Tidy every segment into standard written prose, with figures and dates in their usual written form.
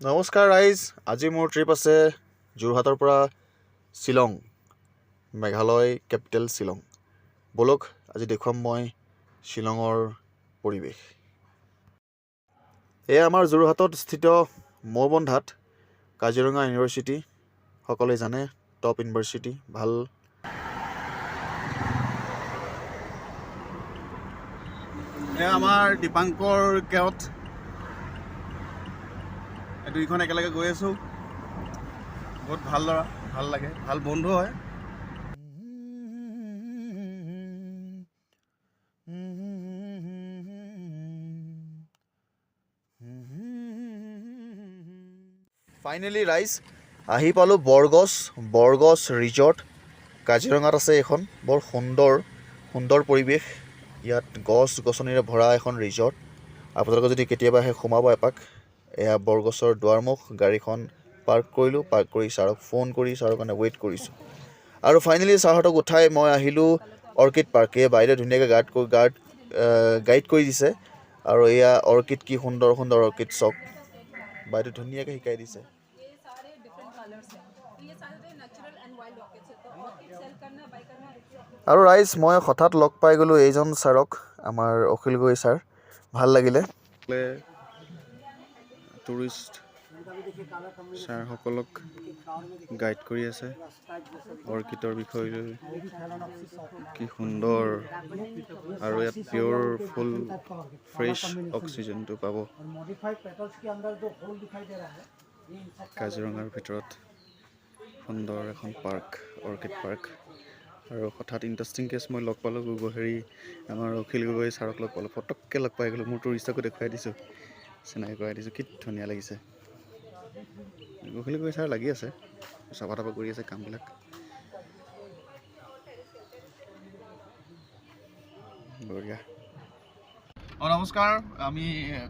নমস্কাৰ ৰাইজ, আজি মোৰ ট্ৰিপ আছে যোৰহাটৰ পৰা শ্বিলং, মেঘালয় কেপিটেল শ্বিলং। ব'লক আজি দেখুৱাম মই শ্বিলঙৰ পৰিৱেশ। এয়া আমাৰ যোৰহাটত স্থিত মৌবন্ধাত কাজিৰঙা ইউনিভাৰ্চিটি, সকলোৱে জানে টপ ইউনিভাৰ্চিটি, ভাল। এয়া আমাৰ দীপাংকৰ কেওট, দুইখন একেলগে গৈ আছোঁ। বহুত ভাল ল'ৰা, ভাল লাগে, ভাল বন্ধু হয়। ফাইনেলি ৰাইজ আহি পালোঁ বৰগছ ৰিজৰ্ট। কাজিৰঙাত আছে এইখন, বৰ সুন্দৰ পৰিৱেশ। ইয়াত গছ গছনিৰে ভৰা এখন ৰিজৰ্ট। আপোনালোকে যদি কেতিয়াবা আহে সোমাব এপাক। এয়া বৰগছৰ দুৱাৰমুখ, গাড়ীখন পাৰ্ক কৰিলোঁ। পাৰ্ক কৰি ছাৰক ফোন কৰি ছাৰৰ কাৰণে ৱেইট কৰিছোঁ। আৰু ফাইনেলি ছাৰহঁতক উঠাই মই আহিলোঁ অৰ্কিড পাৰ্ক। এই বাইদেৱে ধুনীয়াকৈ গাইড কৰি দিছে। আৰু এয়া অৰ্কিড, কি সুন্দৰ অৰ্কিড চাওক, বাইদেৱে ধুনীয়াকৈ শিকাই দিছে। আৰু ৰাইজ মই হঠাৎ লগ পাই গ'লোঁ এইজন ছাৰক, আমাৰ অখিল গগৈ ছাৰ। ভাল লাগিলে। টুৰিষ্ট ছাৰসকলক গাইড কৰি আছে অৰ্কিডৰ বিষয়ে লৈ। কি সুন্দৰ, আৰু ইয়াত পিয়'ৰ ফুল ফ্ৰেছ অক্সিজেনটো পাব। কাজিৰঙাৰ ভিতৰত সুন্দৰ এখন পাৰ্ক, অৰ্কিড পাৰ্ক। আৰু হঠাৎ ইণ্টাৰেষ্টিং কেছ মই লগ পালোঁ আমাৰ অখিল গগৈ ছাৰক লগ পালোঁ। পটককৈ লগ পাই গ'লোঁ। মোৰ টুৰিষ্টকো দেখুৱাই দিছোঁ, চিনাকি কৰাই দিছোঁ। কি ধুনীয়া লাগিছে। অখিল গগৈ ছাৰ লাগি আছে, চাফা তাফা কৰি আছে কামবিলাক। বঢ়িয়া। নমস্কাৰ, আমি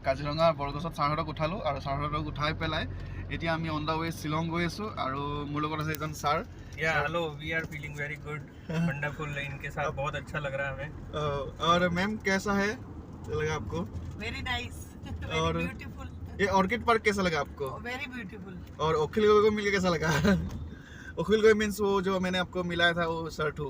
কাজিৰঙা বৰগছত ছাৰহঁতক উঠালোঁ, আৰু ছাৰহঁতক উঠাই পেলাই এতিয়া আমি অন দ্য ৱে শ্বিলং গৈ আছোঁ। আৰু মোৰ লগত আছে এজন sir. Hello, we are feeling very good, wonderful. इनके साथ बहुत अच्छा लग रहा है हमें। और मैम कैसा है लगा आपको? वेरी नाइस, और वेरी ब्यूटीफुल। ये ऑर्किड पार्क कैसा लगा आपको? Very beautiful. और अखिल गगৈ को मिलके कैसा लगा? अखिल गगৈ मीन्स वो जो मैंने आपको मिलाया था, वो सर टू।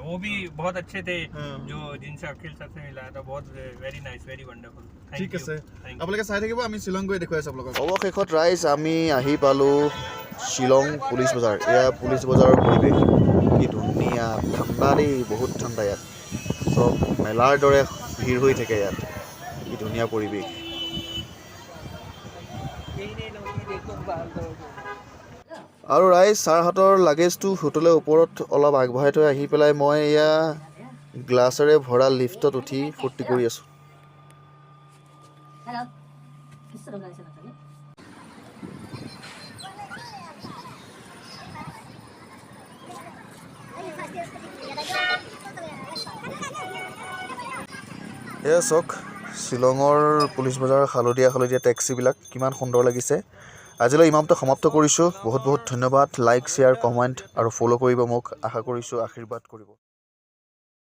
वो भी बहुत अच्छे थे, हाँ। जो जिनसे अखिल सर से मिला था। बहुत वेरी नाइस, वेरी वंडरफुल। ঠিক আছে, আপোনালোকে চাই থাকিব, আমি শ্বিলং গৈ দেখুৱাই আছোঁ আপোনালোকক। অৱশেষত ৰাইজ আমি আহি পালোঁ শ্বিলং পুলিচ বজাৰ। এয়া পুলিচ বজাৰৰ পৰিৱেশ, কি ধুনীয়া, ঠাণ্ডা দেই, বহুত ঠাণ্ডা ইয়াত। চব মেলাৰ দৰে ভিৰ হৈ থাকে ইয়াত, কি ধুনীয়া পৰিৱেশ। আৰু ৰাইজ ছাৰহঁতৰ লাগেজটো হোটেলৰ ওপৰত অলপ আগবঢ়াই থৈ আহি পেলাই মই এয়া গ্লাছেৰে ভৰা লিফ্টত উঠি ফূৰ্তি কৰি আছোঁ। এয়া চাওক শ্বিলঙৰ পুলিচ বজাৰৰ হালধীয়া টেক্সিবিলাক কিমান সুন্দৰ লাগিছে। আজিলৈ ইমানতে সমাপ্ত কৰিছোঁ। বহুত ধন্যবাদ। লাইক, শ্বেয়াৰ, কমেণ্ট আৰু ফ'ল' কৰিব মোক। আশা কৰিছোঁ আশীৰ্বাদ কৰিব।